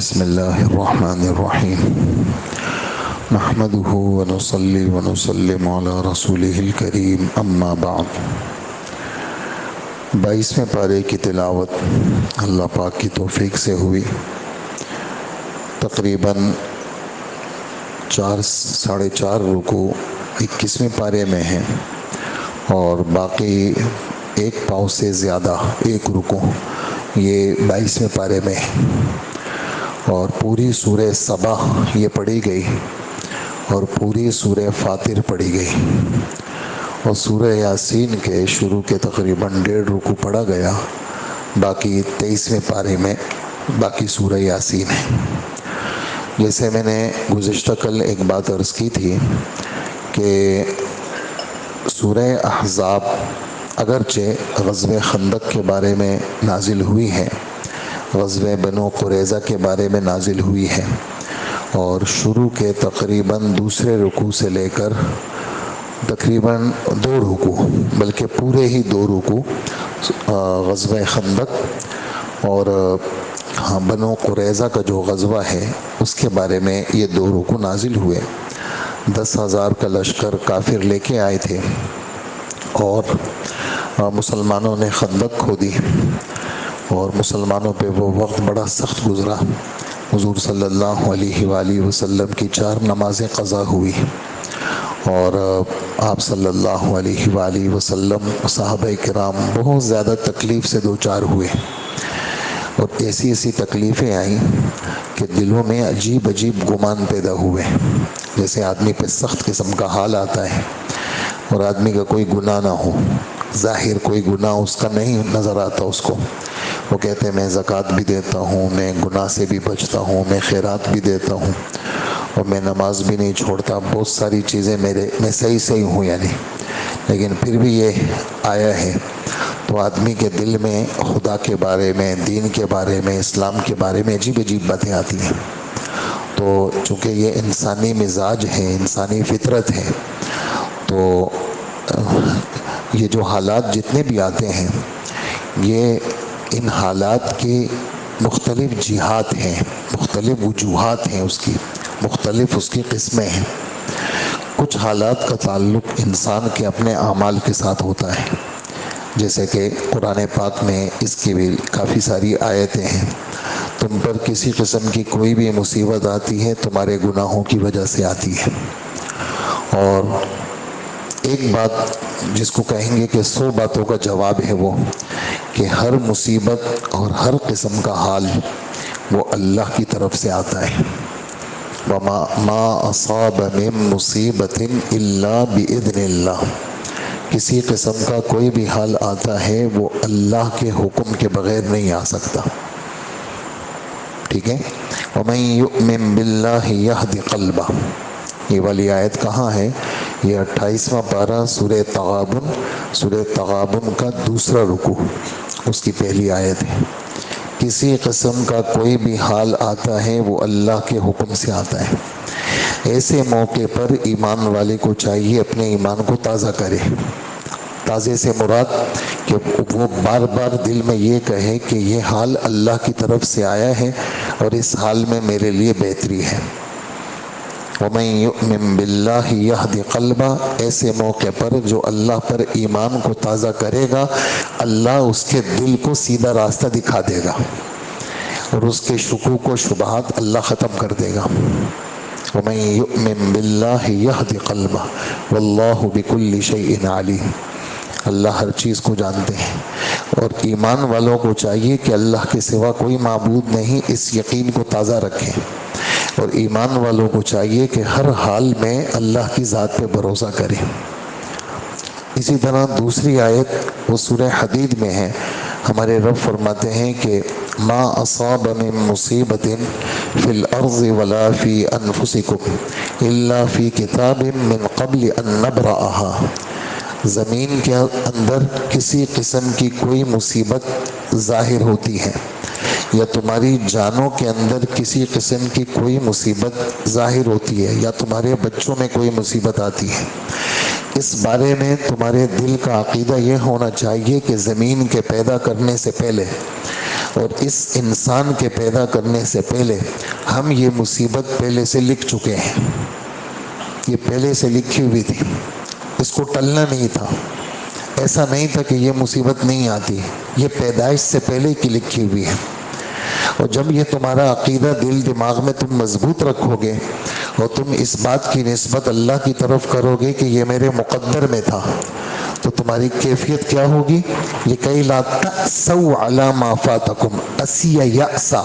بسم اللہ الرحمن الرحیم نحمده ونصلي ونسلم على رسوله الکریم اما بعد 22ویں پارے کی تلاوت اللہ پاک کی توفیق سے ہوئی۔ تقریباً 4.5 رکوع 21ویں پارے میں ہیں اور باقی ایک پاؤں سے زیادہ ایک رکوع یہ 22ویں پارے میں ہے، اور پوری سورہ سبا یہ پڑھی گئی اور پوری سورہ فاطر پڑھی گئی، اور سورہ یاسین کے شروع کے تقریباً 1.5 رکوع پڑھا گیا۔ باقی 23ویں پارے میں باقی سورہ یاسین ہے۔ جیسے میں نے گزشتہ کل ایک بات عرض کی تھی کہ سورہ احزاب اگرچہ غزوہ خندق کے بارے میں نازل ہوئی ہے، غزوہ بنو قریظہ کے بارے میں نازل ہوئی ہے، اور شروع کے تقریباً 2 رکوع سے لے کر تقریباً 2 رکوع بلکہ پورے ہی 2 رکوع غزوہ خندق اور بنو قریظہ کا جو غزوہ ہے اس کے بارے میں یہ 2 رکوع نازل ہوئے۔ 10,000 کا لشکر کافر لے کے آئے تھے اور مسلمانوں نے خندق کھودی، اور مسلمانوں پہ وہ وقت بڑا سخت گزرا۔ حضور صلی اللہ علیہ وآلہ وسلم کی 4 نمازیں قضا ہوئی، اور آپ صلی اللہ علیہ وآلہ وسلم صحابہ کرام بہت زیادہ تکلیف سے دوچار ہوئے، اور ایسی تکلیفیں آئیں کہ دلوں میں عجیب گمان پیدا ہوئے، جیسے آدمی پہ سخت قسم کا حال آتا ہے اور آدمی کا کوئی گناہ نہ ہو، ظاہر کوئی گناہ اس کا نہیں نظر آتا اس کو۔ وہ کہتے ہیں میں زکوٰۃ بھی دیتا ہوں، میں گناہ سے بھی بچتا ہوں، میں خیرات بھی دیتا ہوں، اور میں نماز بھی نہیں چھوڑتا، بہت ساری چیزیں میں صحیح ہوں یعنی، لیکن پھر بھی یہ آیا ہے تو آدمی کے دل میں خدا کے بارے میں، دین کے بارے میں، اسلام کے بارے میں عجیب باتیں آتی ہیں۔ تو چونکہ یہ انسانی مزاج ہے، انسانی فطرت ہے، تو یہ جو حالات جتنے بھی آتے ہیں یہ ان حالات کی مختلف جہات ہیں، مختلف وجوہات ہیں، اس کی مختلف اس کی قسمیں ہیں۔ کچھ حالات کا تعلق انسان کے اپنے اعمال کے ساتھ ہوتا ہے، جیسے کہ قرآن پاک میں اس کی بھی کافی ساری آیتیں ہیں۔ تم پر کسی قسم کی کوئی بھی مصیبت آتی ہے تمہارے گناہوں کی وجہ سے آتی ہے، اور ایک بات جس کو کہیں گے کہ 100 باتوں کا جواب ہے وہ کہ ہر مصیبت اور ہر قسم کا حال وہ اللہ کی طرف سے آتا ہے۔ وَمَا أَصَابَ مِن مُّصِيبَةٍ إِلَّا بِإِذْنِ اللَّهِ، کسی قسم کا کوئی بھی حال آتا ہے وہ اللہ کے حکم کے بغیر نہیں آ سکتا، ٹھیک ہے۔ وَمَن يُؤْمِن بِاللَّهِ يَهْدِ قَلْبَهُ، یہ والی آیت کہاں ہے؟ یہ 28واں پارہ سورہ تغابن کا 2 رکوع، اس کی پہلی آیت ہے۔ کسی قسم کا کوئی بھی حال آتا ہے وہ اللہ کے حکم سے آتا ہے۔ ایسے موقع پر ایمان والے کو چاہیے اپنے ایمان کو تازہ کرے۔ تازے سے مراد کہ وہ بار بار دل میں یہ کہے کہ یہ حال اللہ کی طرف سے آیا ہے اور اس حال میں میرے لیے بہتری ہے۔ وَمَن يُؤْمِن بِاللَّهِ يَهْدِ قَلْبَهُ، ایسے موقع پر جو اللہ پر ایمان کو تازہ کرے گا اللہ اس کے دل کو سیدھا راستہ دکھا دے گا، اور اس کے شکوک و شبہات اللہ ختم کر دے گا۔ وَمَن يُؤْمِن بِاللَّهِ يَهْدِ قَلْبَهُ وَاللَّهُ بِكُلِّ شَيْءٍ عَلِيمٌ، اللہ ہر چیز کو جانتے ہیں، اور ایمان والوں کو چاہیے کہ اللہ کے سوا کوئی معبود نہیں، اس یقین کو تازہ رکھیں، اور ایمان والوں کو چاہیے کہ ہر حال میں اللہ کی ذات پہ بھروسہ کریں۔ اسی طرح دوسری آیت وہ سورہ حدید میں ہے، ہمارے رب فرماتے ہیں کہ ما اصاب من مصیبت فی الارض ولا فی انفسکم الا فی کتاب من قبل ان نبرأها، زمین کے اندر کسی قسم کی کوئی مصیبت ظاہر ہوتی ہے یا تمہاری جانوں کے اندر کسی قسم کی کوئی مصیبت ظاہر ہوتی ہے یا تمہارے بچوں میں کوئی مصیبت آتی ہے، اس بارے میں تمہارے دل کا عقیدہ یہ ہونا چاہیے کہ زمین کے پیدا کرنے سے پہلے اور اس انسان کے پیدا کرنے سے پہلے ہم یہ مصیبت پہلے سے لکھ چکے ہیں، یہ پہلے سے لکھی ہوئی تھی، اس کو ٹلنا نہیں تھا، ایسا نہیں تھا کہ یہ مصیبت نہیں آتی، یہ پیدائش سے پہلے کی لکھی ہوئی ہے۔ اور جب یہ تمہارا عقیدہ دل دماغ میں تم مضبوط رکھو گے اور تم اس بات کی نسبت اللہ کی طرف کرو گے کہ یہ میرے مقدر میں تھا، تو تمہاری کیفیت کیا ہوگی؟ لِكَيْ لَا تَأْسَوْا عَلَى مَا فَاتَكُمْ، اسیَ یأسا،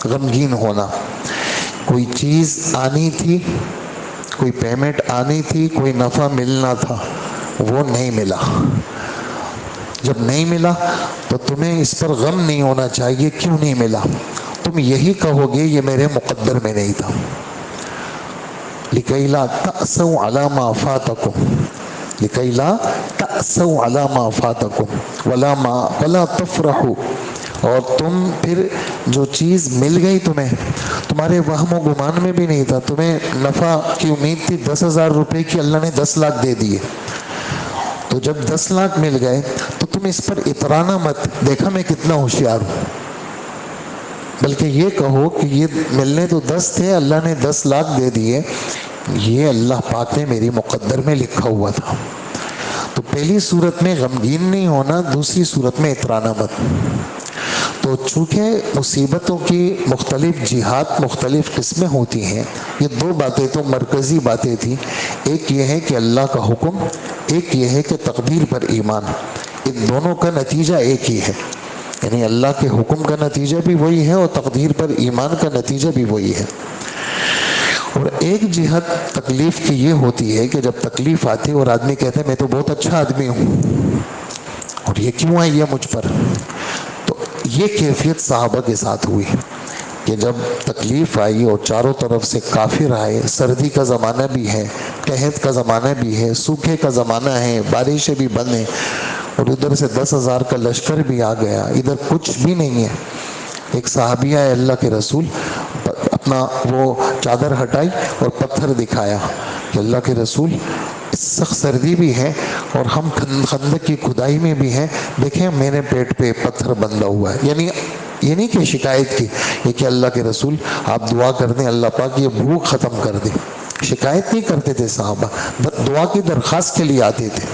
غمگین ہونا۔ کوئی چیز آنی تھی، کوئی پیمنٹ آنی تھی، کوئی نفع ملنا تھا، وہ نہیں ملا۔ جب نہیں ملا تو تمہیں اس پر غم نہیں ہونا چاہیے، کیوں نہیں ملا؟ تم یہی کہو گے یہ میرے مقدر میں نہیں تھا۔ لِكَيْ لَا تَأْسَوْا عَلَى مَا فَاتَكُمْ، لِكَيْ لَا تَأْسَوْا عَلَى مَا فَاتَكُمْ وَلَا تَفْرَحُوا، اور تم پھر جو چیز مل گئی تمہیں، تمہارے وہم و گمان میں بھی نہیں تھا، تمہیں نفع کی امید تھی 10,000 روپے کی، اللہ نے 10 لاکھ دے دیے، تو جب 10 لاکھ مل گئے تو تم اس پر اترانا مت، دیکھا میں کتنا ہوشیار ہوں، بلکہ یہ کہو کہ یہ ملنے تو 10 تھے، اللہ نے 10 لاکھ دے دیے، یہ اللہ پاک نے میری مقدر میں لکھا ہوا تھا۔ تو پہلی صورت میں غمگین نہیں ہونا، دوسری صورت میں اترانا مت۔ تو چونکہ مصیبتوں کی مختلف جہات مختلف قسمیں ہوتی ہیں، یہ 2 باتیں تو مرکزی باتیں تھیں، ایک یہ ہے کہ اللہ کا حکم، ایک یہ ہے کہ تقدیر پر ایمان، ان دونوں کا نتیجہ ایک ہی ہے، یعنی اللہ کے حکم کا نتیجہ بھی وہی ہے اور تقدیر پر ایمان کا نتیجہ بھی وہی ہے۔ اور ایک جہت تکلیف کی یہ ہوتی ہے کہ جب تکلیف آتی ہے اور آدمی کہتا ہے میں تو بہت اچھا آدمی ہوں اور یہ کیوں آئی ہے مجھ پر، تو یہ کیفیت صحابہ کے ساتھ ہوئی کہ جب تکلیف آئی اور چاروں طرف سے کافر آئے، سردی کا زمانہ بھی ہے، قحط کا زمانہ بھی ہے، سوکھے کا زمانہ ہے، بارشیں بھی بند ہیں، اور ادھر سے 10,000 کا لشکر بھی آ گیا، ادھر کچھ بھی نہیں ہے۔ ایک صحابیہ ہے اللہ کے رسول، اپنا وہ چادر ہٹائی اور پتھر دکھایا کہ اللہ کے رسول سخت سردی بھی ہے اور ہم خندق کی کھدائی میں بھی ہیں، دیکھیں میرے پیٹ پہ پتھر بندھا ہوا ہے، یعنی یہ نہیں کہ شکایت کی، یہ کہ اللہ کے رسول آپ دعا کر دیں اللہ پاک یہ بھوک ختم کر دے۔ شکایت نہیں کرتے تھے صحابہ، بس دعا کی درخواست کے لیے آتے تھے،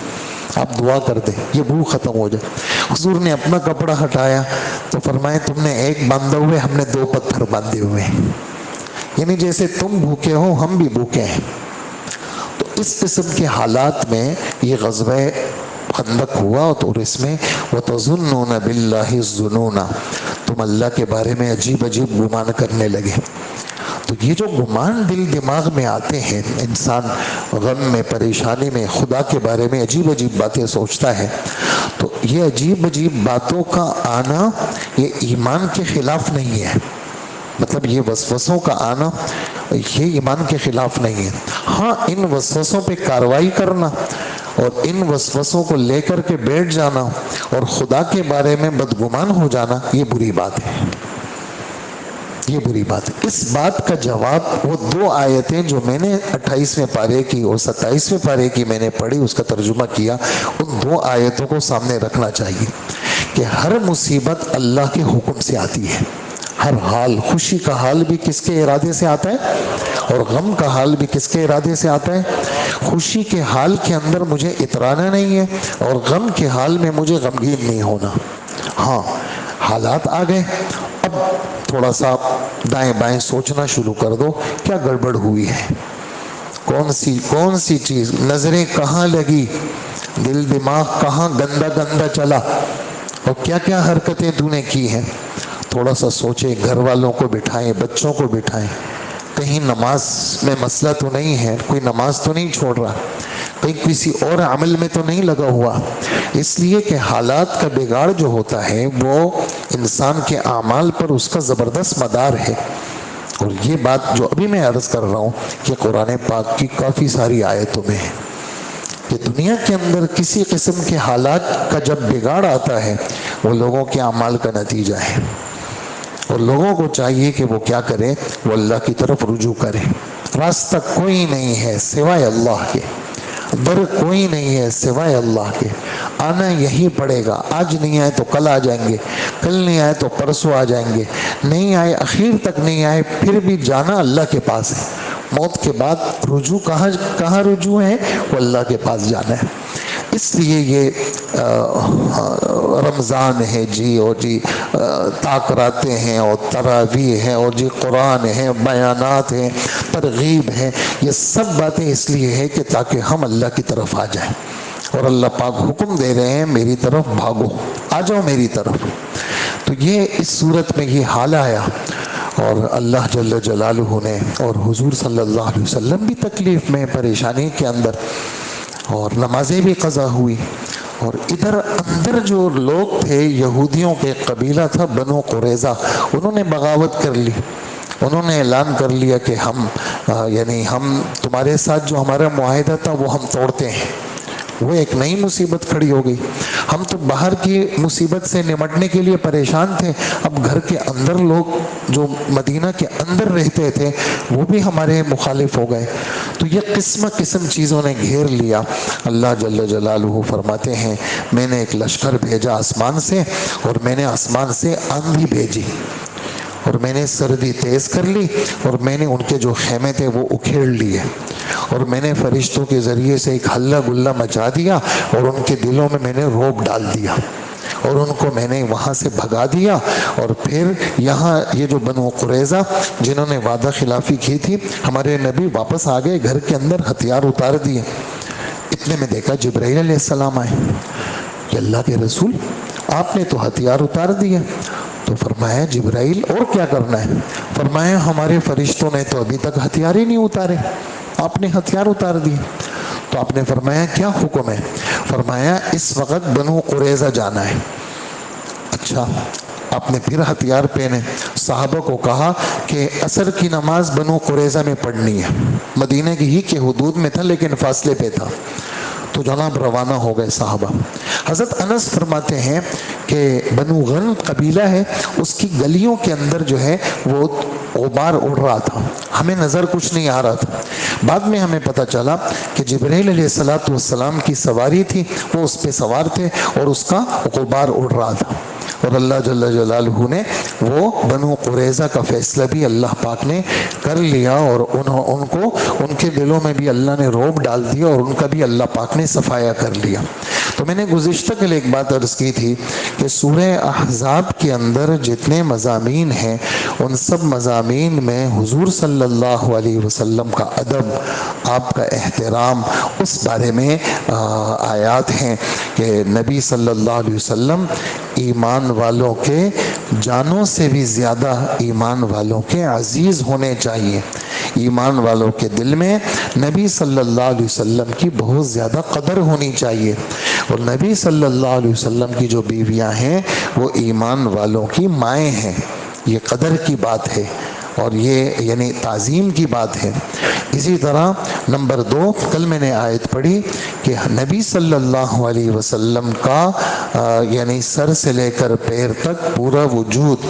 آپ دعا کر دیں یہ بھوک ختم ہو جائے۔ حضور نے اپنا کپڑا ہٹایا تو فرمائے تم نے ایک باندھا ہوئے، ہم نے 2 پتھر باندھے ہوئے ہیں، یعنی جیسے تم بھوکے ہو ہم بھی بھوکے ہیں۔ تو اس قسم کے حالات میں یہ غزوہ خندق ہوا، اور اس میں وَتَظُنُّونَ بِاللَّهِ الظُّنُونَ، تم اللہ کے بارے میں عجیب عجیب گمان کرنے لگے۔ تو یہ جو گمان دل دماغ میں آتے ہیں، انسان غم میں پریشانی میں خدا کے بارے میں عجیب عجیب باتیں سوچتا ہے، تو یہ عجیب عجیب باتوں کا آنا یہ ایمان کے خلاف نہیں ہے، مطلب یہ وسوسوں کا آنا یہ ایمان کے خلاف نہیں ہے۔ ہاں ان وسوسوں پہ کاروائی کرنا اور ان وسوسوں کو لے کر کے بیٹھ جانا اور خدا کے بارے میں بدگمان ہو جانا یہ بری بات ہے، یہ بری بات ہے۔ اس بات کا جواب وہ 2 آیتیں جو میں نے 28ویں پارے کی اور 27ویں پارے کی میں نے پڑھی، اس کا ترجمہ کیا، ان 2 آیتوں کو سامنے رکھنا چاہیے کہ ہر مصیبت اللہ کے حکم سے آتی ہے، ہر حال، خوشی کا حال بھی کس کے ارادے سے آتا ہے اور غم کا حال بھی کس کے ارادے سے آتا ہے۔ خوشی کے حال کے اندر مجھے اترانا نہیں ہے اور غم کے حال میں مجھے غمگین نہیں ہونا۔ ہاں حالات آ گئے، اب تھوڑا سا دائیں بائیں سوچنا شروع کر دو، کیا گڑبڑ ہوئی ہے، کون سی چیز، نظریں کہاں لگی، دل دماغ کہاں گندا گندا چلا، اور کیا کیا حرکتیں تو نے کی ہیں۔ تھوڑا سا سوچیں، گھر والوں کو بٹھائیں، بچوں کو بٹھائیں، کہیں نماز میں مسئلہ تو نہیں ہے، کوئی نماز تو نہیں چھوڑ رہا، کہیں کسی اور عمل میں تو نہیں لگا ہوا، اس لیے کہ حالات کا بگاڑ جو ہوتا ہے وہ انسان کے اعمال پر اس کا زبردست مدار ہے۔ اور یہ بات جو ابھی میں عرض کر رہا ہوں کہ قرآن پاک کی کافی ساری آیتوں میں ہے کہ دنیا کے اندر کسی قسم کے حالات کا جب بگاڑ آتا ہے وہ لوگوں کے اعمال کا نتیجہ ہے، اور لوگوں کو چاہیے کہ وہ کیا کریں، وہ اللہ کی طرف رجوع کریں۔ راستہ کوئی نہیں ہے سوائے اللہ کے، در کوئی نہیں ہے سوائے اللہ کے، آنا یہی پڑے گا، آج نہیں آئے تو کل آ جائیں گے، کل نہیں آئے تو پرسوں آ جائیں گے، نہیں آئے اخیر تک نہیں آئے، پھر بھی جانا اللہ کے پاس ہے۔ موت کے بعد رجوع کہاں رجوع ہے؟ وہ اللہ کے پاس جانا ہے۔ اس لیے یہ رمضان ہے جی، اور جی تاکراتیں ہیں، اور تراویح ہیں، اور جی قرآن ہیں، بیانات ہیں، ترغیب ہیں، یہ سب باتیں اس لیے ہے کہ تاکہ ہم اللہ کی طرف آ جائیں۔ اور اللہ پاک حکم دے رہے ہیں میری طرف بھاگو، آ جاؤ میری طرف۔ تو یہ اس صورت میں یہ حال آیا، اور اللہ جل جلالہ نے اور حضور صلی اللہ علیہ وسلم بھی تکلیف میں، پریشانی کے اندر، اور نمازیں بھی قضا ہوئی۔ اور ادھر اندر جو لوگ تھے، یہودیوں کے قبیلہ تھا بنو قریظہ، انہوں نے بغاوت کر لی، انہوں نے اعلان کر لیا کہ ہم تمہارے ساتھ جو ہمارا معاہدہ تھا وہ ہم توڑتے ہیں۔ وہ ایک نئی مصیبت کھڑی ہو گئی، ہم تو باہر کی مصیبت سے نمٹنے کے لیے پریشان تھے، اب گھر کے اندر لوگ جو مدینہ کے اندر رہتے تھے وہ بھی ہمارے مخالف ہو گئے۔ تو یہ قسم چیزوں نے گھیر لیا۔ اللہ جل جلالہ فرماتے ہیں میں نے ایک لشکر بھیجا آسمان سے، اور میں نے آسمان سے آندھی بھیجی، اور میں نے سردی تیز کر لی، اور میں نے ان کے جو خیمے تھے وہ اکھیڑ لیے، اور میں نے فرشتوں کے ذریعے سے ایک ہلہ گلہ مچا دیا، اور ان کے دلوں میں نے رعب ڈال دیا، اور ان کو میں نے وہاں سے بھگا دیا۔ اور پھر یہاں یہ جو بنو قریظہ جنہوں نے وعدہ خلافی کی تھی، ہمارے نبی واپس آ گئے گھر کے اندر، ہتھیار اتار دیے۔ اتنے میں دیکھا جبرائیل علیہ السلام آئے کہ اللہ کے رسول آپ نے تو ہتھیار اتار دیے۔ تو فرمایا جبرائیل اور کیا کرنا ہے؟ فرمایا ہمارے فرشتوں نے تو ابھی تک ہتھیار ہی نہیں اتارے، آپ نے ہتھیار اتار دیے۔ تو آپ نے فرمایا کیا حکم ہے؟ فرمایا اس وقت بنو قریظہ جانا ہے۔ اچھا، آپ نے پھر ہتھیار پہنے، صحابہ کو کہا کہ عصر کی نماز بنو قریظہ میں پڑھنی ہے، مدینہ کی ہی کے حدود میں تھا لیکن فاصلے پہ تھا۔ تو جناب روانہ ہو گئے صحابہ۔ حضرت انس فرماتے ہیں کہ بنو غنم قبیلہ ہے، اس کی گلیوں کے اندر جو ہے وہ غبار اڑ رہا تھا، ہمیں نظر کچھ نہیں آ رہا تھا۔ بعد میں ہمیں پتہ چلا کہ جبرائیل علیہ السلام کی سواری تھی، وہ اس پہ سوار تھے اور اس کا غبار اڑ رہا تھا۔ اور اللہ جل جلالہ نے وہ بنو قریظہ کا فیصلہ بھی اللہ پاک نے کر لیا، اور ان کے دلوں میں بھی اللہ نے رعب ڈال دیا، اور ان کا بھی اللہ پاک نے صفایا کر لیا۔ تو میں نے گزشتہ کل ایک بات عرض کی تھی کہ سورہ احزاب کے اندر جتنے مضامین ہیں ان سب مضامین میں حضور صلی اللہ علیہ وسلم کا ادب، آپ کا احترام، اس بارے میں آیات ہیں کہ نبی صلی اللہ علیہ وسلم ایمان والوں کے جانوں سے بھی زیادہ ایمان والوں کے عزیز ہونے چاہیے۔ ایمان والوں کے دل میں نبی صلی اللہ علیہ وسلم کی بہت زیادہ قدر ہونی چاہیے، اور نبی صلی اللہ علیہ وسلم کی جو بیویاں ہیں وہ ایمان والوں کی مائیں ہیں۔ یہ قدر کی بات ہے، اور یہ یعنی تعظیم کی بات ہے۔ اسی طرح نمبر 2، کل میں نے آیت پڑھی کہ نبی صلی اللہ علیہ وسلم کا یعنی سر سے لے کر پیر تک پورا وجود،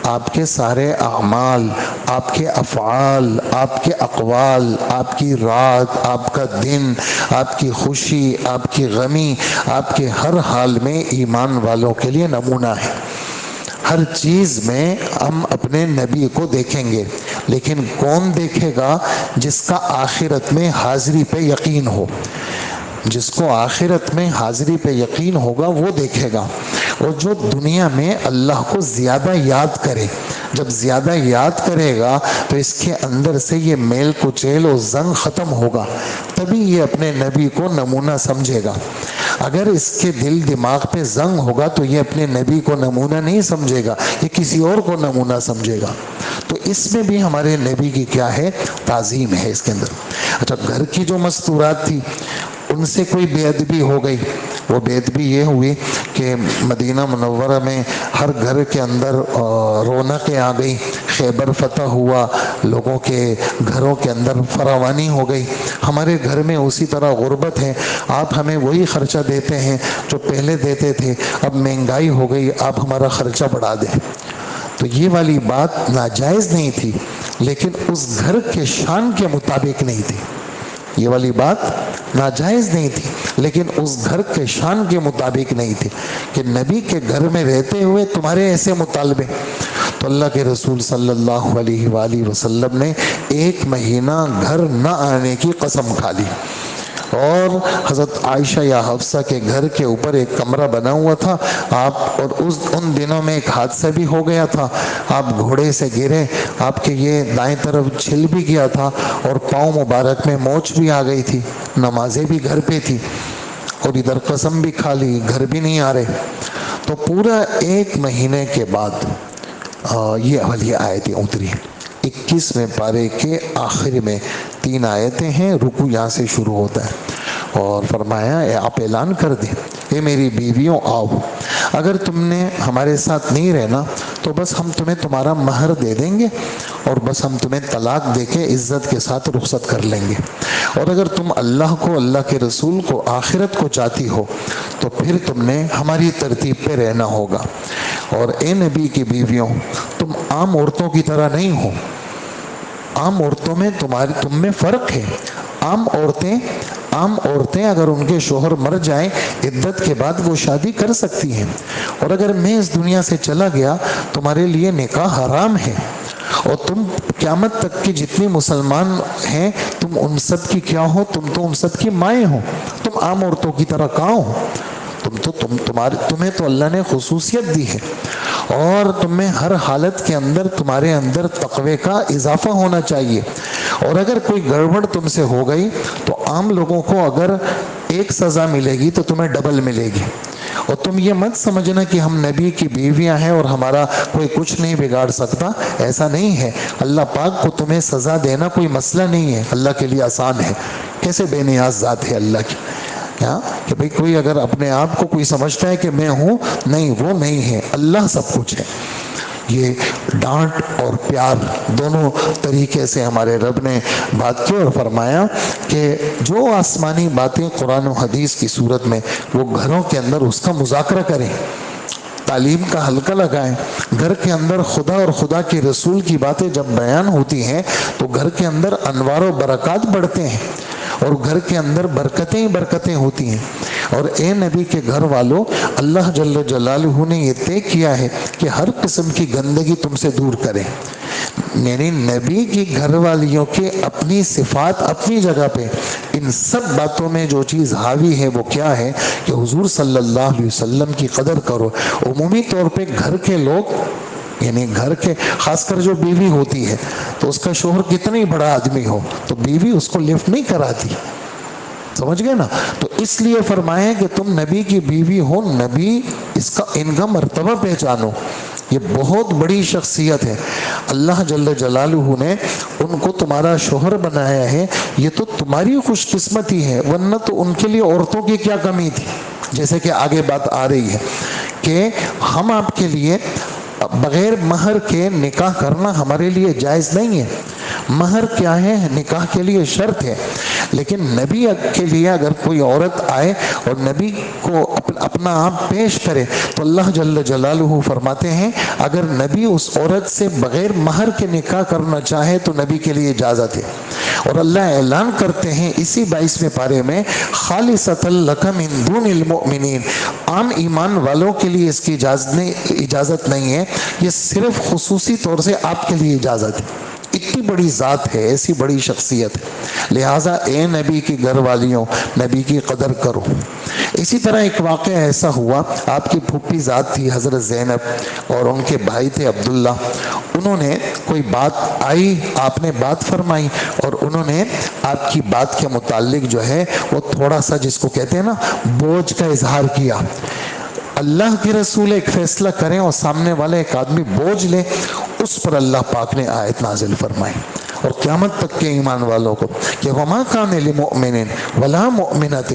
آپ کے سارے اعمال، آپ کے افعال، آپ کے اقوال، آپ کی رات، آپ کا دن، آپ کی خوشی، آپ کی غمی، آپ کے ہر حال میں ایمان والوں کے لیے نمونہ ہے۔ ہر چیز میں ہم اپنے نبی کو دیکھیں گے، لیکن کون دیکھے گا؟ جس کا آخرت میں حاضری پہ یقین ہو۔ جس کو آخرت میں حاضری پہ یقین ہوگا وہ دیکھے گا، اور جو دنیا میں اللہ کو زیادہ یاد کرے، جب زیادہ یاد کرے گا تو اس کے اندر سے یہ میل کچیل اور زنگ ختم ہوگا، تبھی یہ اپنے نبی کو نمونہ سمجھے گا۔ اگر اس کے دل دماغ پہ زنگ ہوگا تو یہ اپنے نبی کو نمونہ نہیں سمجھے گا، یہ کسی اور کو نمونہ سمجھے گا۔ تو اس میں بھی ہمارے نبی کی کیا ہے؟ تعظیم ہے اس کے اندر۔ اچھا، گھر کی جو مستورات تھی ان سے کوئی بے ادبی ہو گئی، وہ بے ادبی یہ ہوئی کہ مدینہ منورہ میں ہر گھر کے اندر رونقیں آ گئی، خیبر فتح ہوا، لوگوں کے گھروں کے اندر فراوانی ہو گئی۔ ہمارے گھر میں اسی طرح غربت ہے، آپ ہمیں وہی خرچہ دیتے ہیں جو پہلے دیتے تھے، اب مہنگائی ہو گئی، آپ ہمارا خرچہ بڑھا دیں۔ تو یہ والی بات ناجائز نہیں تھی، لیکن اس گھر کے شان کے مطابق نہیں تھی۔ یہ والی بات ناجائز نہیں تھی، لیکن اس گھر کے شان کے مطابق نہیں تھے کہ نبی کے گھر میں رہتے ہوئے تمہارے ایسے مطالبے. تو اللہ کے رسول صلی اللہ علیہ وآلہ وسلم نے 1 مہینہ گھر نہ آنے کی قسم کھا لی. اور حضرت عائشہ یا حفصہ کے گھر کے اوپر ایک کمرہ بنا ہوا تھا. آپ اور ان دنوں میں ایک حادثہ بھی ہو گیا تھا. آپ گھوڑے سے گرے, آپ کے یہ دائیں طرف چھل بھی گیا تھا اور پاؤں مبارک میں موچ بھی آ گئی تھی. نمازیں بھی گھر پہ تھی اور ادھر قسم بھی کھا لی, گھر بھی نہیں آ رہے. تو پورا 1 مہینے کے بعد یہ والی آیتیں اتری. 21ویں پارے کے آخر میں 3 آیتیں ہیں. رکو یہاں سے شروع ہوتا ہے اور فرمایا آپ اعلان کر دیں, اے میری بیویوں آؤ, اگر تم نے ہمارے ساتھ نہیں رہنا تو بس ہم تمہیں تمہارا مہر دے دیں گے اور بس ہم تمہیں طلاق دے کے عزت کے ساتھ رخصت کر لیں گے. اور اگر تم اللہ کو, اللہ کے رسول کو, آخرت کو چاہتی ہو تو پھر تم نے ہماری ترتیب پہ رہنا ہوگا. اور اے نبی کی بیویوں, تم عام عورتوں کی طرح نہیں ہو. عام عورتوں میں تم میں فرق ہے. عام عورتیں اگر ان کے شوہر مر جائیں عدت کے بعد وہ شادی کر سکتی ہیں. اور اگر میں اس دنیا سے چلا گیا تمہارے لیے نکاح حرام ہے. اور تم قیامت تک کی جتنی مسلمان ہیں تم ان سب کی کیا ہو, تم تو ان سب کی مائیں ہو. تم عام عورتوں کی طرح کہاں ہو؟ تمہیں تو اللہ نے خصوصیت دی ہے اور تمہیں ہر حالت کے اندر تمہارے اندر تقوی کا اضافہ ہونا چاہیے. اور اگر کوئی گڑبڑ تم سے ہو گئی تو عام لوگوں کو اگر 1 سزا ملے گی تو تمہیں ڈبل ملے گی. اور تم یہ مت سمجھنا کہ ہم نبی کی بیویاں ہیں اور ہمارا کوئی کچھ نہیں بگاڑ سکتا, ایسا نہیں ہے. اللہ پاک کو تمہیں سزا دینا کوئی مسئلہ نہیں ہے, اللہ کے لیے آسان ہے. کیسے بے نیاز ذات ہے اللہ کی, کہ بھئی کوئی اگر اپنے آپ کو کوئی سمجھتا ہے کہ میں ہوں, نہیں, وہ نہیں ہے. اللہ سب کچھ ہے. یہ ڈانٹ اور پیار دونوں طریقے سے ہمارے رب نے بات کی اور فرمایا کہ جو آسمانی باتیں قرآن و حدیث کی صورت میں وہ گھروں کے اندر اس کا مذاکرہ کریں, تعلیم کا حلقہ لگائیں. گھر کے اندر خدا اور خدا کے رسول کی باتیں جب بیان ہوتی ہیں تو گھر کے اندر انوار و برکات بڑھتے ہیں اور گھر کے اندر برکتیں ہی برکتیں ہوتی ہیں. اور اے نبی کے گھر والوں, اللہ جل جلالہ نے یہ طے کیا ہے کہ ہر قسم کی گندگی تم سے دور کریں. یعنی نبی کی گھر والیوں کے اپنی صفات اپنی جگہ پہ, ان سب باتوں میں جو چیز حاوی ہے وہ کیا ہے کہ حضور صلی اللہ علیہ وسلم کی قدر کرو. عمومی طور پہ گھر کے لوگ, یعنی گھر کے خاص کر جو بیوی ہوتی ہے تو اس کا شوہر کتنا ہی بڑا آدمی ہو تو بیوی اس کو لفٹ نہیں کراتی, سمجھ گئے نا. تو اس لیے فرمایا کہ تم نبی کی بیوی ہو, نبی ان کا مرتبہ پہچانو. یہ بہت بڑی شخصیت ہے. اللہ جل جلالہ نے ان کو تمہارا شوہر بنایا ہے, یہ تو تمہاری خوش قسمتی ہے, ورنہ تو ان کے لیے عورتوں کی کیا کمی تھی. جیسے کہ آگے بات آ رہی ہے کہ ہم آپ کے لیے بغیر مہر کے نکاح کرنا ہمارے لیے جائز نہیں ہے. مہر کیا ہے؟ نکاح کے لیے شرط ہے. لیکن نبی کے لیے اگر کوئی عورت آئے اور نبی کو اپنا آپ پیش کرے تو اللہ جل جلالہ فرماتے ہیں اگر نبی اس عورت سے بغیر مہر کے نکاح کرنا چاہے تو نبی کے لیے اجازت ہے. اور اللہ اعلان کرتے ہیں اسی 22ویں پارے میں, خالصۃ لک من دون المؤمنین, عام ایمان والوں کے لیے اس کی اجازت نہیں ہے, یہ صرف خصوصی طور سے آپ کے لیے اجازت ہے. اتنی بڑی ذات ہے, ایسی بڑی شخصیت ہے. لہٰذا اے نبی کی گھر والیوں, نبی کی قدر کرو. اسی طرح ایک واقعہ ایسا ہوا, آپ کی پھوپھی ذات تھی حضرت زینب اور ان کے بھائی تھے عبداللہ. انہوں نے کوئی بات آئی, آپ نے بات فرمائی اور انہوں نے آپ کی بات کے متعلق جو ہے وہ تھوڑا سا جس کو کہتے ہیں نا بوجھ کا اظہار کیا. اللہ کے رسول ایک فیصلہ کریں اور سامنے والا ایک آدمی بوجھ لے, اس پر اللہ پاک نے آیت نازل فرمائی اور قیامت تک کے ایمان والوں کو کہ وما کان لمؤمن ولا مؤمنۃ,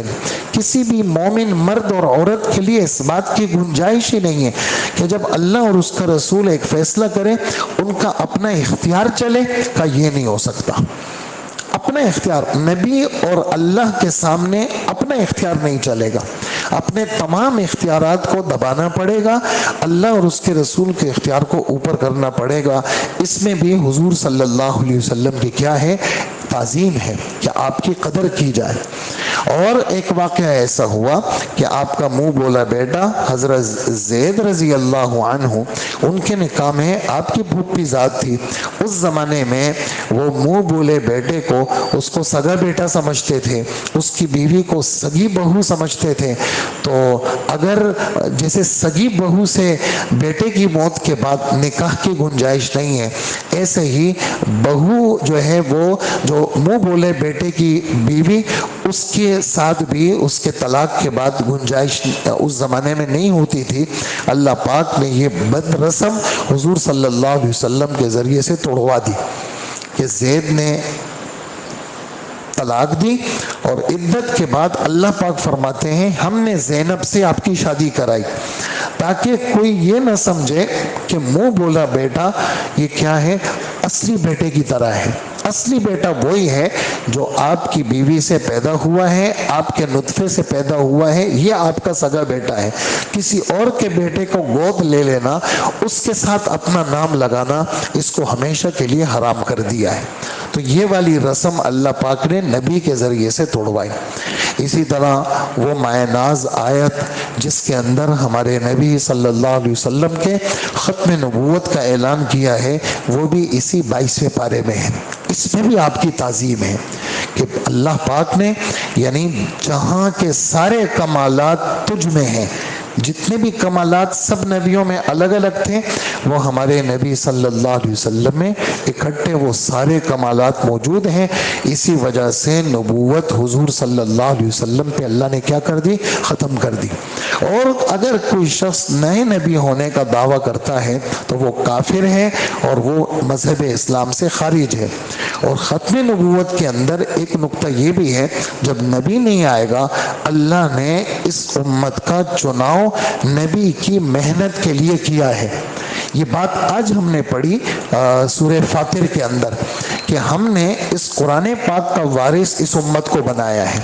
کسی بھی مومن مرد اور عورت کے لیے اس بات کی گنجائش ہی نہیں ہے کہ جب اللہ اور اس کا رسول ایک فیصلہ کرے ان کا اپنا اختیار چلے, کا یہ نہیں ہو سکتا. اپنا اختیار, نبی اور اللہ کے سامنے اپنا اختیار نہیں چلے گا, اپنے تمام اختیارات کو دبانا پڑے گا, اللہ اور اس کے رسول کے اختیار کو اوپر کرنا پڑے گا. اس میں بھی حضور صلی اللہ علیہ وسلم کی کیا ہے, تعظیم ہے کہ آپ کی قدر کی جائے. اور ایک واقعہ ایسا ہوا کہ آپ کا منہ بولا بیٹا حضرت زید رضی اللہ عنہ، ان کے نکاح میں آپ کی پھوپھی ذات تھی، اس زمانے میں وہ منہ بولے بیٹے کو اس کو سگا بیٹا سمجھتے تھے، اس کی بیوی کو سگی بہو سمجھتے تھے۔ تو اگر جیسے سگی بہو سے بیٹے کی موت کے بعد نکاح کی گنجائش نہیں ہے، ایسے ہی بہو جو ہے وہ جو منہ بولے بیٹے کی بیوی، اس کے ساتھ بھی اس کے طلاق کے بعد گنجائش اس زمانے میں نہیں ہوتی تھی۔ اللہ پاک نے یہ بد رسم حضور صلی اللہ علیہ وسلم کے ذریعے سے توڑوا دی کہ زید نے طلاق دی، اور عدت کے بعد اللہ پاک فرماتے ہیں ہم نے زینب سے آپ کی شادی کرائی تاکہ کوئی یہ نہ سمجھے کہ منہ بولا بیٹا یہ کیا ہے، اصلی بیٹے کی طرح ہے۔ اصلی بیٹا وہی ہے جو آپ کی بیوی سے پیدا ہوا ہے، آپ کے نطفے سے پیدا ہوا ہے، یہ آپ کا سگا بیٹا ہے۔ کسی اور کے بیٹے کو گود لے لینا، اس کے ساتھ اپنا نام لگانا، اس کو ہمیشہ کے لیے حرام کر دیا ہے۔ تو یہ والی رسم اللہ پاک نے نبی کے ذریعے سے توڑوائی۔ اسی طرح وہ مائے ناز آیت جس کے اندر ہمارے نبی صلی اللہ علیہ وسلم کے ختم نبوت کا اعلان کیا ہے، وہ بھی اسی 22ویں پارے میں ہے۔ اس میں بھی آپ کی تعظیم ہے کہ اللہ پاک نے یعنی جہاں کے سارے کمالات تجھ میں ہیں، جتنے بھی کمالات سب نبیوں میں الگ الگ تھے، وہ ہمارے نبی صلی اللہ علیہ وسلم میں اکٹھے وہ سارے کمالات موجود ہیں۔ اسی وجہ سے نبوت حضور صلی اللہ علیہ وسلم پہ اللہ نے کیا کر دی؟ ختم کر دی۔ اور اگر کوئی شخص نئے نبی ہونے کا دعویٰ کرتا ہے تو وہ کافر ہے اور وہ مذہب اسلام سے خارج ہے۔ اور ختم نبوت کے اندر ایک نقطہ یہ بھی ہے، جب نبی نہیں آئے گا، اللہ نے اس امت کا چناؤ نبی کی محنت کے لیے کیا ہے۔ یہ بات آج ہم نے پڑھی سورہ فاطر کے اندر کہ ہم نے اس قرآن پاک کا وارث اس امت کو بنایا ہے،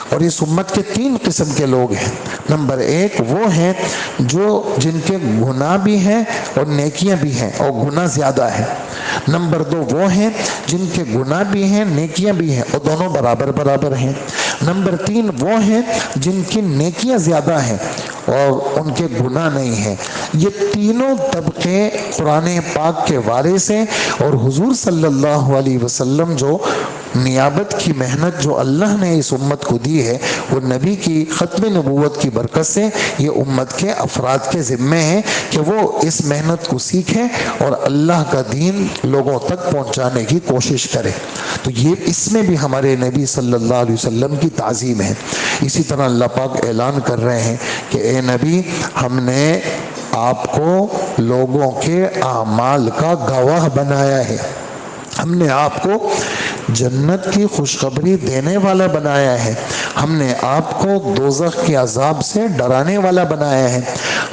اور اس امت کے 3 قسم کے لوگ ہیں۔ نمبر 1 وہ ہیں جو جن کے گناہ بھی ہیں اور نیکیاں بھی ہیں اور گناہ زیادہ ہے۔ نمبر 2 وہ ہیں جن کے گناہ بھی ہیں نیکیاں بھی ہیں اور دونوں برابر برابر ہیں۔ نمبر 3 وہ ہیں جن کی نیکیاں زیادہ ہیں اور ان کے گناہ نہیں ہیں۔ یہ تینوں طبقے قرآن پاک کے وارث ہیں، اور حضور صلی اللہ علیہ وسلم جو نیابت کی محنت جو اللہ نے اس امت کو دی ہے، وہ نبی کی ختم نبوت کی برکت سے یہ امت کے افراد کے ذمے ہیں کہ وہ اس محنت کو سیکھیں اور اللہ کا دین لوگوں تک پہنچانے کی کوشش کریں۔ تو یہ اس میں بھی ہمارے نبی صلی اللہ علیہ وسلم کی تعظیم ہے۔ اسی طرح اللہ پاک اعلان کر رہے ہیں کہ اے نبی، ہم نے آپ کو لوگوں کے اعمال کا گواہ بنایا ہے، ہم نے آپ کو جنت کی خوشخبری دینے والا بنایا ہے، ہم نے آپ کو دوزخ کے عذاب سے ڈرانے والا بنایا ہے،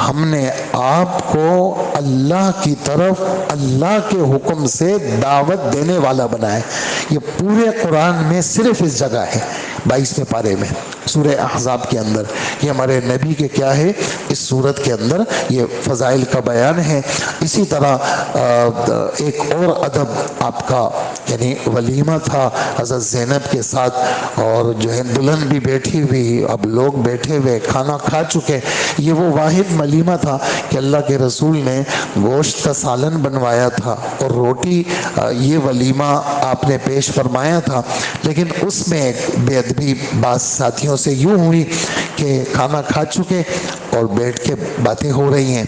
ہم نے آپ کو اللہ کی طرف اللہ کے حکم سے دعوت دینے والا بنایا ہے۔ یہ پورے قرآن میں صرف اس جگہ ہے 22ویں پارے میں سورہ احزاب کے اندر، یہ ہمارے نبی کے کیا ہے اس صورت کے اندر یہ فضائل کا بیان ہے۔ اسی طرح ایک اور ادب آپ کا یعنی ولیمہ تھا حضرت زینب کے ساتھ، اور جو ہے دلہن بھی بیٹھی ہوئی، اب لوگ بیٹھے ہوئے کھانا کھا چکے۔ یہ وہ واحد ولیمہ تھا کہ اللہ کے رسول نے گوشت کا سالن بنوایا تھا اور روٹی، یہ ولیمہ آپ نے پیش فرمایا تھا، لیکن اس میں ایک بے ادبی بعض ساتھیوں سے یوں ہوئی کہ کھانا کھا چکے اور بیٹھ کے باتیں ہو رہی ہیں،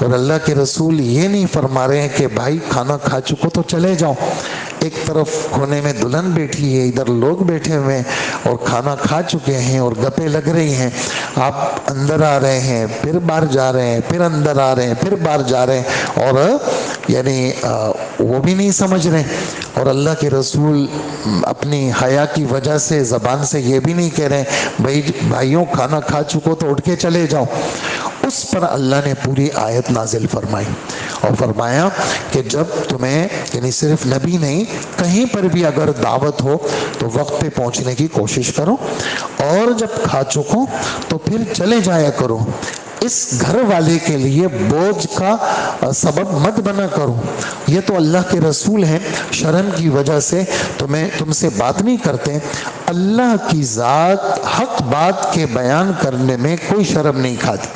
اور اللہ کے رسول یہ نہیں فرما رہے ہیں کہ بھائی کھانا کھا چکو تو چلے جاؤ۔ ایک طرف کونے میں دلہن بیٹھی ہے، ادھر لوگ بیٹھے ہوئے ہیں اور کھانا کھا چکے ہیں اور گپیں لگ رہی ہیں، آپ اندر آ رہے ہیں پھر باہر جا رہے ہیں، پھر اندر آ رہے ہیں پھر باہر جا رہے ہیں، اور یعنی وہ بھی نہیں سمجھ رہے، اور اللہ کے رسول اپنی حیا کی وجہ سے زبان سے یہ بھی نہیں کہہ رہے بھائیوں کھانا کھا چکو تو اٹھ کے چلے جاؤ۔ اس پر اللہ نے پوری آیت نازل فرمائی اور فرمایا کہ جب تمہیں یعنی صرف نبی نہیں کہیں پر بھی اگر دعوت ہو تو وقت پہ پہنچنے کی کوشش کرو، اور جب کھا چکو تو پھر چلے جایا کرو۔ اس گھر والے کے لیے بوجھ کا سبب مت بنا کرو. یہ تو اللہ کے رسول ہیں, شرم کی وجہ سے تم سے بات نہیں کرتے. اللہ کی ذات حق بات کے بیان کرنے میں کوئی شرم نہیں کھاتی.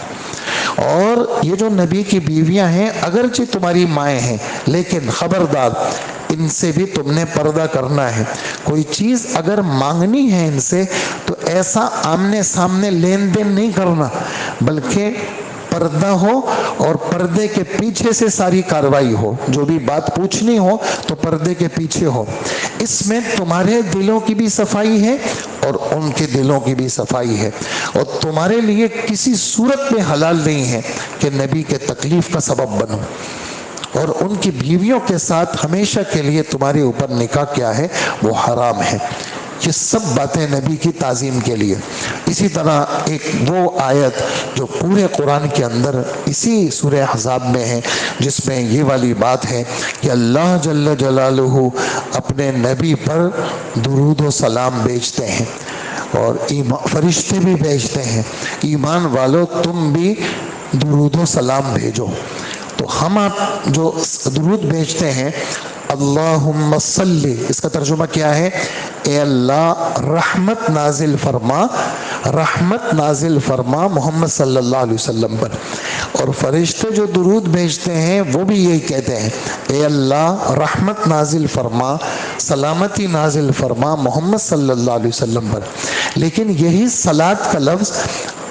اور یہ جو نبی کی بیویاں ہیں اگرچہ تمہاری مائیں ہیں, لیکن خبردار ان سے بھی تم نے پردہ کرنا ہے. کوئی چیز اگر مانگنی ہے ان سے تو ایسا آمنے سامنے لین دین نہیں کرنا, بلکہ پردہ ہو اور پردے کے پیچھے سے ساری کاروائی ہو. جو بھی بات پوچھنی ہو تو پردے کے پیچھے ہو. اس میں تمہارے دلوں کی بھی صفائی ہے اور ان کے دلوں کی بھی صفائی ہے. اور تمہارے لیے کسی صورت میں حلال نہیں ہے کہ نبی کے تکلیف کا سبب بنو. اور ان کی بیویوں کے ساتھ ہمیشہ کے لیے تمہارے اوپر نکاح کیا ہے وہ حرام ہے. یہ سب باتیں نبی کی تعظیم کے لیے. اسی طرح ایک وہ آیت جو پورے قرآن کے اندر اسی سورہ احزاب میں ہے, جس میں یہ والی بات ہے کہ اللہ جل جلالہ اپنے نبی پر درود و سلام بھیجتے ہیں اور فرشتے بھی بھیجتے ہیں, ایمان والو تم بھی درود و سلام بھیجو. تو ہم آپ جو درود بھیجتے ہیں اللہم صلی, اس کا ترجمہ کیا ہے؟ اے اللہ رحمت نازل فرما, رحمت نازل فرما محمد صلی اللہ علیہ وسلم پر. اور فرشتے جو درود بھیجتے ہیں وہ بھی یہی کہتے ہیں اے اللہ رحمت نازل فرما, سلامتی نازل فرما محمد صلی اللہ علیہ وسلم پر. لیکن یہی صلاۃ کا لفظ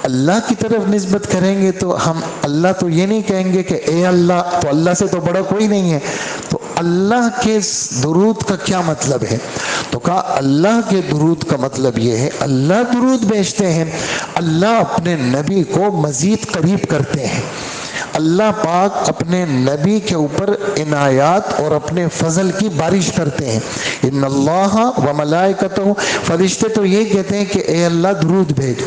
اللہ کی طرف نسبت کریں گے تو ہم اللہ تو یہ نہیں کہیں گے کہ اے اللہ, تو اللہ سے تو بڑا کوئی نہیں ہے. تو اللہ کے درود کا کیا مطلب ہے؟ تو کہا اللہ کے درود کا مطلب یہ ہے اللہ درود بھیجتے ہیں, اللہ اپنے نبی کو مزید قریب کرتے ہیں. اللہ پاک اپنے نبی کے اوپر عنایات اور اپنے فضل کی بارش کرتے ہیں. ان اللہ و ملائکتہ, فرشتے تو یہی کہتے ہیں کہ اے اللہ درود بھیج.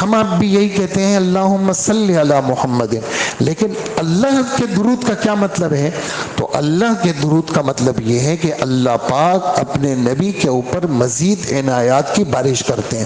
ہم آپ بھی یہی کہتے ہیں اللہم صلی علی محمد. لیکن اللہ کے درود کا کیا مطلب ہے؟ تو اللہ کے درود کا مطلب یہ ہے کہ اللہ پاک اپنے نبی کے اوپر مزید عنایات کی بارش کرتے ہیں.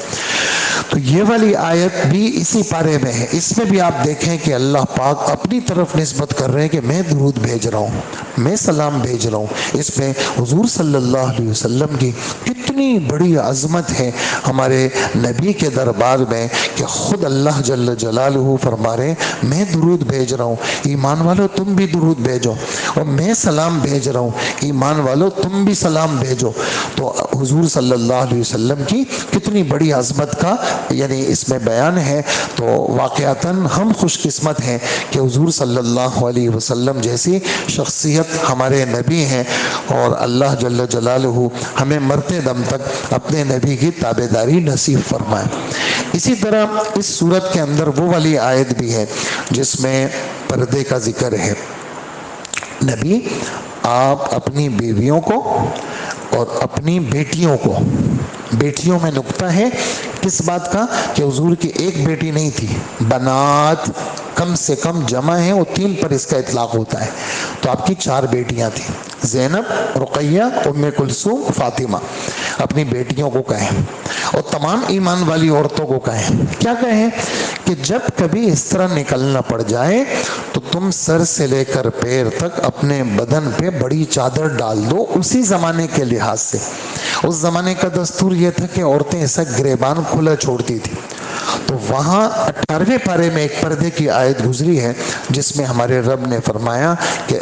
تو یہ والی آیت بھی اسی پارے میں ہے. اس میں بھی آپ دیکھیں کہ اللہ پاک اپنی طرف نسبت کر رہے ہیں کہ میں درود بھیج رہا ہوں, میں سلام بھیج رہا ہوں. اس میں حضور صلی اللہ علیہ وسلم کی کتنی بڑی عظمت ہے ہمارے نبی کے دربار میں کہ خود اللہ جل جلالہ فرما رہے ہیں میں درود بھیج رہا ہوں, ایمان والو تم بھی درود بھیجو. اور میں سلام بھیج رہا ہوں, ایمان والو تم بھی سلام بھیجو. تو حضور صلی اللہ علیہ وسلم کی کتنی بڑی عظمت کا یعنی اس میں بیان ہے. تو واقعتاً ہم خوش قسمت ہیں کہ حضور صلی اللہ علیہ وسلم جیسی شخصیت ہمارے نبی ہیں, اور اللہ جل جلالہ ہمیں مرتے دم تک اپنے نبی کی تابعداری نصیب فرمائے. اسی طرح اس سورت کے اندر وہ والی آیت بھی ہے جس میں پردے کا ذکر ہے. نبی آپ اپنی بیویوں کو اور اپنی بیٹیوں کو, بیٹیوں میں نقطہ ہے کس بات کا کہ حضور کی ایک بیٹی نہیں تھی, بنات کم سے کم جمع ہیں وہ 3 پر اس کا اطلاق ہوتا ہے. تو آپ کی 4 بیٹیاں تھیں, زینب, رقیہ, ام کلثوم, فاطمہ. اپنی بیٹیوں کو کہیں اور تمام ایمان والی عورتوں کو کہیں, کیا کہیں کہ جب کبھی اس طرح نکلنا پڑ جائے تو تم سر سے لے کر پیر تک اپنے بدن پہ بڑی چادر ڈال دو. اسی زمانے کے لحاظ سے اس زمانے کا دستور یہ تھا کہ عورتیں ایسا گریبان کھلا چھوڑتی تھی. تو وہاں 18ویں پارے میں ایک پردے کی آیت گزری ہے جس میں ہمارے رب نے فرمایا کہ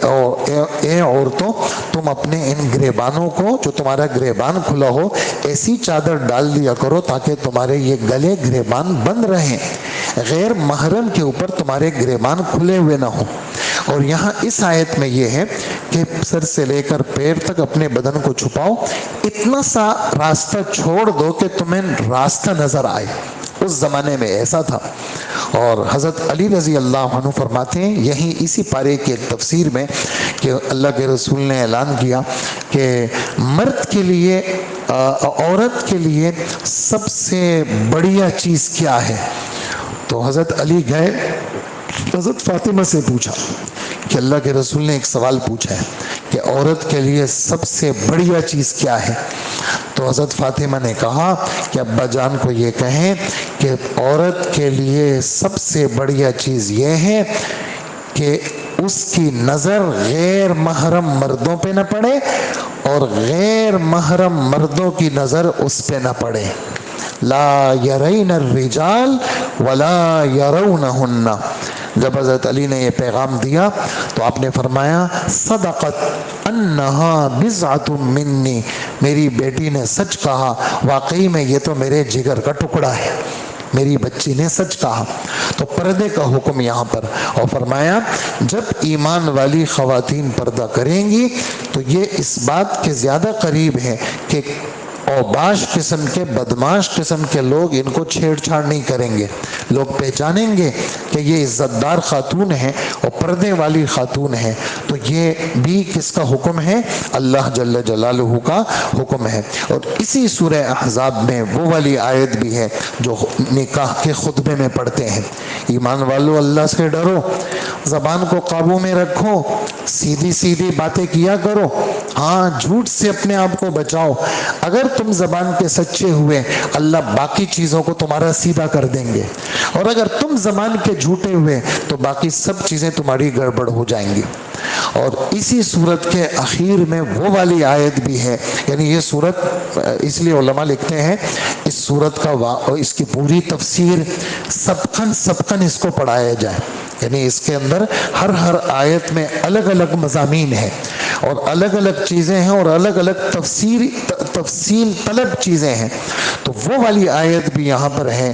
اے عورتوں تم اپنے ان گریبانوں کو, جو تمہارا گریبان کھلا ہو, ایسی چادر ڈال دیا کرو تاکہ تمہارے یہ گلے گریبان بند رہیں, غیر محرم کے اوپر تمہارے گریبان کھلے ہوئے نہ ہوں. اور یہاں اس آیت میں یہ ہے کہ سر سے لے کر پیر تک اپنے بدن کو چھپاؤ, اتنا سا راستہ چھوڑ دو کہ تمہیں راستہ نظر آئے. اس زمانے میں ایسا تھا. اور حضرت علی رضی اللہ عنہ فرماتے ہیں یہیں اسی پارے کی تفسیر میں کہ اللہ کے رسول نے اعلان کیا کہ مرد کے لیے, عورت کے لیے سب سے بڑھیا چیز کیا ہے. تو حضرت علی گئے, حضرت فاطمہ سے پوچھا کہ اللہ کے رسول نے ایک سوال پوچھا ہے کہ عورت کے لیے سب سے بڑھیا چیز کیا ہے. تو تو حضرت فاطمہ نے کہا کہ ابا جان کو یہ کہیں کہ عورت کے لیے سب سے بڑھیا چیز یہ ہے کہ اس کی نظر غیر محرم مردوں پہ نہ پڑے اور غیر محرم مردوں کی نظر اس پہ نہ پڑے. لا یرین الرجال ولا یرونہن. جب حضرت علی نے یہ پیغام دیا تو آپ نے فرمایا صدقت انہا بضعۃ منی، میری بیٹی نے سچ کہا، واقعی میں یہ تو میرے جگر کا ٹکڑا ہے، میری بچی نے سچ کہا. تو پردے کا حکم یہاں پر، اور فرمایا جب ایمان والی خواتین پردہ کریں گی تو یہ اس بات کے زیادہ قریب ہے کہ اوباش قسم کے بدماش قسم کے لوگ ان کو چھیڑ چھاڑ نہیں کریں گے. لوگ پہچانیں گے کہ یہ عزت دار خاتون ہے اور پردے والی خاتون ہے. تو یہ بھی کس کا حکم ہے؟ اللہ جل جلالہ کا حکم ہے. اور اسی سورہ احزاب میں وہ والی آیت بھی ہے جو نکاح کے خطبے میں پڑھتے ہیں، ایمان والو اللہ سے ڈرو، زبان کو قابو میں رکھو، سیدھی سیدھی باتیں کیا کرو، ہاں جھوٹ سے اپنے آپ کو بچاؤ. اگر تم زبان کے سچے ہوئے اللہ باقی چیزوں کو تمہارا سیدھا کر دیں گے، اور اگر تم زبان کے جھوٹے ہوئے تو باقی سب چیزیں تمہاری گڑبڑ ہو جائیں گی. اور اسی صورت کے اخیر میں وہ والی آیت بھی ہے، یعنی یہ صورت اس لیے علماء لکھتے ہیں اس صورت کا اس کی پوری تفسیر سبقاً اس کو پڑھایا جائے، یعنی اس کے اندر ہر آیت میں الگ الگ مضامین ہیں اور الگ الگ چیزیں ہیں اور الگ الگ تفصیل طلب چیزیں ہیں. تو وہ والی آیت بھی یہاں پر ہے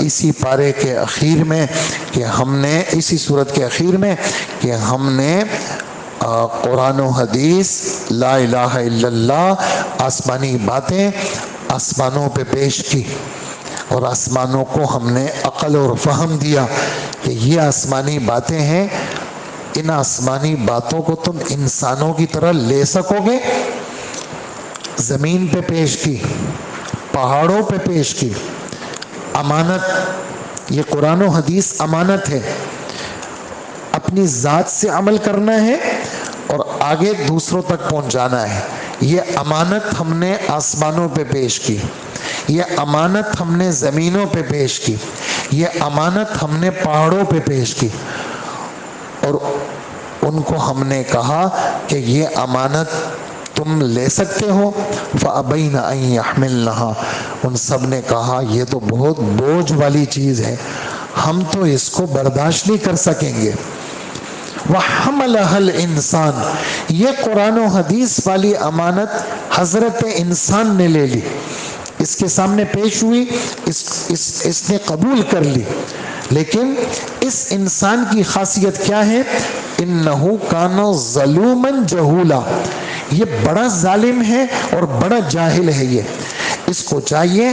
اسی پارے کے اخیر میں کہ ہم نے اسی صورت کے اخیر میں کہ ہم نے قرآن و حدیث لا الہ الا اللہ آسمانی باتیں آسمانوں پہ پیش کی، اور آسمانوں کو ہم نے عقل اور فہم دیا کہ یہ آسمانی باتیں ہیں، ان آسمانی باتوں کو تم انسانوں کی طرح لے سکو گے. زمین پہ پیش کی، پہاڑوں پہ پیش کی. امانت، یہ قرآن و حدیث امانت ہے، اپنی ذات سے عمل کرنا ہے اور آگے دوسروں تک پہنچانا ہے. یہ امانت ہم نے آسمانوں پہ پیش کی، یہ امانت ہم نے زمینوں پہ پیش کی، یہ امانت ہم نے پہاڑوں پہ پیش کی، اور ان کو ہم نے کہا کہ یہ امانت تم لے سکتے ہو. فَأَبَيْنَ أَن يَحْمِلْنَهَا، ان سب نے کہا یہ تو بہت بوجھ والی چیز ہے، ہم تو اس کو برداشت نہیں کر سکیں گے. وَحَمَلَهَا الْإِنسان، یہ قرآن و حدیث والی امانت حضرت انسان نے لے لی، اس کے سامنے پیش ہوئی، اس نے قبول کر لی. لیکن اس انسان کی خاصیت کیا ہے؟ اِنَّهُ كَانَ ظَلُومًا جَهُولًا، یہ بڑا ظالم ہے اور بڑا جاہل ہے. یہ اس کو چاہیے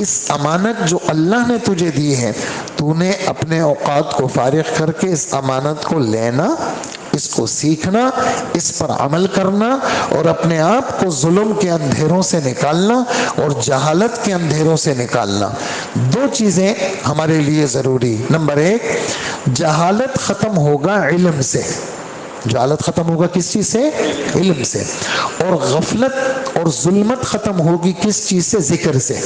اس امانت جو اللہ نے تجھے دی ہے، تو نے اپنے اوقات کو فارغ کر کے اس امانت کو لینا، اس کو سیکھنا، اس پر عمل کرنا اور اپنے آپ کو ظلم کے اندھیروں سے نکالنا اور جہالت کے اندھیروں سے نکالنا. دو چیزیں ہمارے لیے ضروری. نمبر ایک، جہالت ختم ہوگا علم سے. جہالت ختم ہوگا کس چیز سے؟ علم سے. اور غفلت اور ظلمت ختم ہوگی کس چیز سے؟ ذکر سے.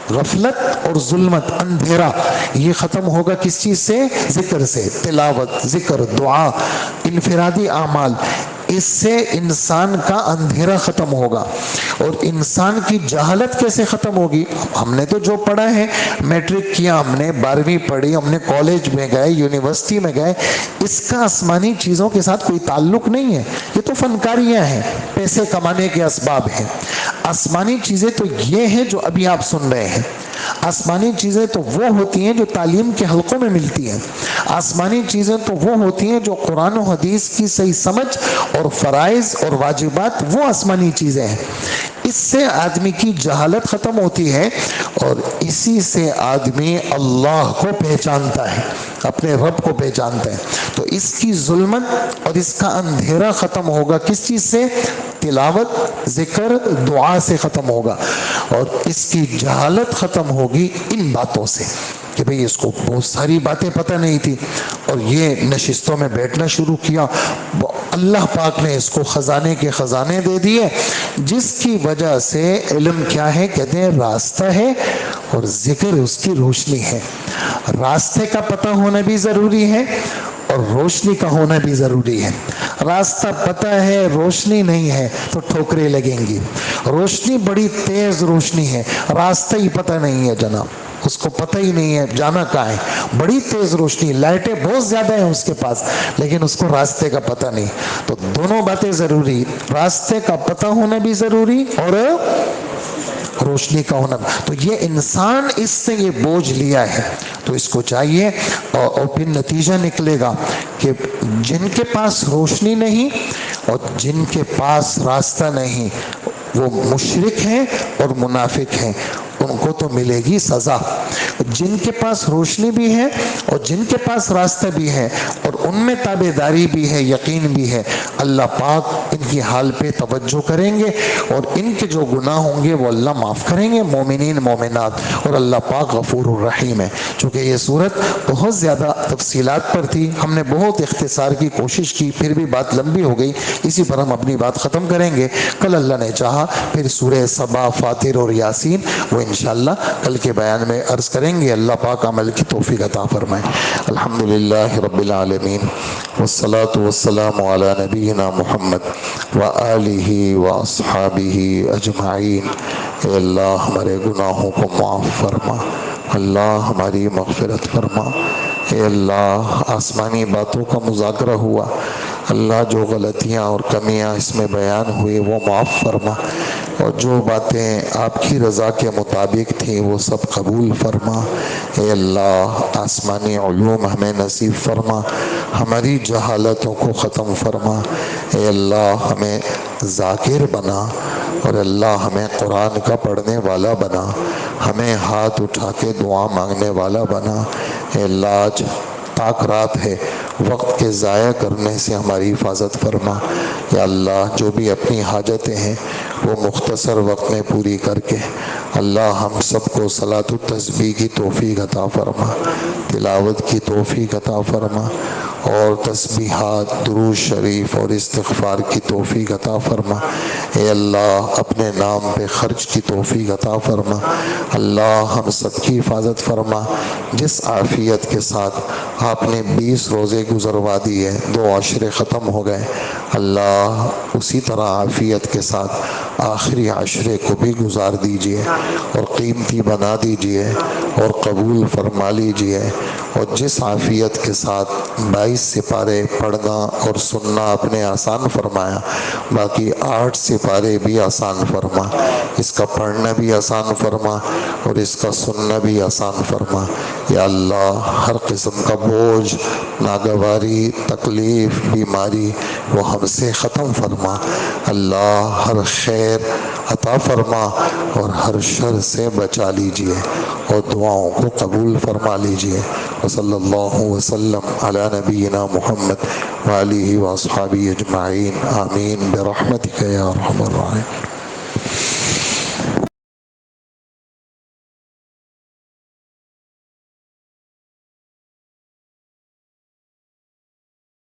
غفلت اور ظلمت، اندھیرا، یہ ختم ہوگا کس چیز سے؟ ذکر سے. تلاوت، ذکر، دعا، انفرادی اعمال، اس سے انسان کا اندھیرا ختم ہوگا. اور انسان کی جہالت کیسے ختم ہوگی؟ ہم نے تو جو پڑھا ہے، میٹرک کیا ہم نے، 12ویں پڑھی ہم نے، کالج میں گئے، یونیورسٹی میں گئے، اس کا آسمانی چیزوں کے ساتھ کوئی تعلق نہیں ہے. یہ تو فنکاریاں ہیں، پیسے کمانے کے اسباب ہیں. آسمانی چیزیں تو یہ ہیں جو ابھی آپ سن رہے ہیں. آسمانی چیزیں تو وہ ہوتی ہیں جو تعلیم کے حلقوں میں ملتی ہیں. آسمانی چیزیں تو وہ ہوتی ہیں جو قرآن و حدیث کی صحیح سمجھ اور فرائض اور واجبات، وہ آسمانی چیزیں ہیں. اس سے آدمی کی جہالت ختم ہوتی ہے اور اسی سے آدمی اللہ کو پہچانتا ہے، اپنے رب کو پہچانتا ہے. تو اس کی ظلمت اور اس کا اندھیرا ختم ہوگا کس چیز سے؟ تلاوت، ذکر، دعا سے ختم ہوگا. اور اس کی جہالت ختم ہوگی ان باتوں سے کہ بھئی اس کو بہت ساری باتیں پتہ نہیں تھی اور یہ نشستوں میں بیٹھنا شروع کیا، اللہ پاک نے اس کو خزانے کے خزانے دے دیے، جس کی وجہ سے علم کیا ہے؟ کہتے ہیں راستہ ہے اور ذکر اس کی روشنی ہے۔ راستے کا پتہ ہونا بھی ضروری ہے اور روشنی کا ہونا بھی ضروری ہے۔ راستہ پتہ ہے، روشنی نہیں ہے تو ٹھوکریں لگیں گی۔ روشنی بڑی تیز روشنی ہے، راستہ ہی پتہ نہیں ہے جناب، اس کو پتہ ہی نہیں ہے جانا کہاں ہے۔ بڑی تیز روشنی، لائٹیں بہت زیادہ ہیں اس کے پاس، لیکن اس کو راستے کا پتہ نہیں۔ تو دونوں باتیں ضروری، راستے کا پتہ ہونا بھی ضروری اور روشنی کا ہونا۔ تو یہ انسان اس سے یہ بوجھ لیا ہے، تو اس کو چاہیے اور پھر نتیجہ نکلے گا کہ جن کے پاس روشنی نہیں اور جن کے پاس راستہ نہیں وہ مشرک ہیں اور منافق ہیں، ان کو تو ملے گی سزا۔ جن کے پاس روشنی بھی ہے اور جن کے پاس راستہ بھی ہے اور ان میں تابعداری بھی ہے، یقین بھی ہے، اللہ پاک ان کی حال پہ توجہ کریں گے اور ان کے جو گناہ ہوں گے وہ اللہ معاف کریں گے، مومنین مومنات، اور اللہ پاک غفور الرحیم ہے۔ چونکہ یہ صورت بہت زیادہ تفصیلات پر تھی، ہم نے بہت اختصار کی کوشش کی، پھر بھی بات لمبی ہو گئی، اسی پر ہم اپنی بات ختم کریں گے۔ کل اللہ نے چاہا پھر سورہ سبا، فاطر اور یاسین وہ انشاءاللہ کل کے بیان میں عرض کریں گے۔ اللہ پاک عمل کی توفیق عطا فرمائے۔ الحمدللہ رب العالمین والصلاة والسلام علی نبینا محمد وآلہ واصحابہ اجمعین۔ اے اللہ ہمارے گناہوں کو معاف فرما، اللہ ہماری مغفرت فرما۔ اے اللہ آسمانی باتوں کا مذاکرہ ہوا، اللہ جو غلطیاں اور کمیاں اس میں بیان ہوئی وہ معاف فرما، اور جو باتیں آپ کی رضا کے مطابق تھیں وہ سب قبول فرما۔ اے اللہ آسمانی علوم ہمیں نصیب فرما، ہماری جہالتوں کو ختم فرما۔ اے اللہ ہمیں ذاکر بنا، اور اللہ ہمیں قرآن کا پڑھنے والا بنا، ہمیں ہاتھ اٹھا کے دعا مانگنے والا بنا۔ اے اللہ آج پاک رات ہے، وقت کے ضائع کرنے سے ہماری حفاظت فرما۔ یا اللہ جو بھی اپنی حاجتیں ہیں وہ مختصر وقت میں پوری کر کے اللہ ہم سب کو صلاۃ التسبیح کی توفیق عطا فرما، تلاوت کی توفیق عطا فرما، اور تسبیحات، درود شریف اور استغفار کی توفیق عطا فرما۔ اے اللہ اپنے نام پہ خرچ کی توفیق عطا فرما۔ اللہ ہم سب کی حفاظت فرما۔ جس عافیت کے ساتھ آپ نے 20 روزے گزروا دیے، 2 عشرے ختم ہو گئے، اللہ اسی طرح عافیت کے ساتھ آخری عشرے کو بھی گزار دیجئے اور قیمتی بنا دیجئے اور قبول فرما لیجئے، اور جس عافیت کے ساتھ 22 سپارے پڑھنا اور سننا آپ نے آسان فرمایا، باقی 8 سپارے بھی آسان فرما، اس کا پڑھنا بھی آسان فرما اور اس کا سننا بھی آسان فرما۔ یا اللہ ہر قسم کا بوجھ، ناگواری، تکلیف، بیماری وہ ہم سے ختم فرما۔ اللہ ہر خیر عطا فرما اور ہر شر سے بچا لیجئے اور دعاؤں کو قبول فرما لیجئے۔ وصلی اللہ وسلم علی نبینا محمد وآلہ واصحابہ اجمعین، آمین برحمتک یا ارحم الراحمین۔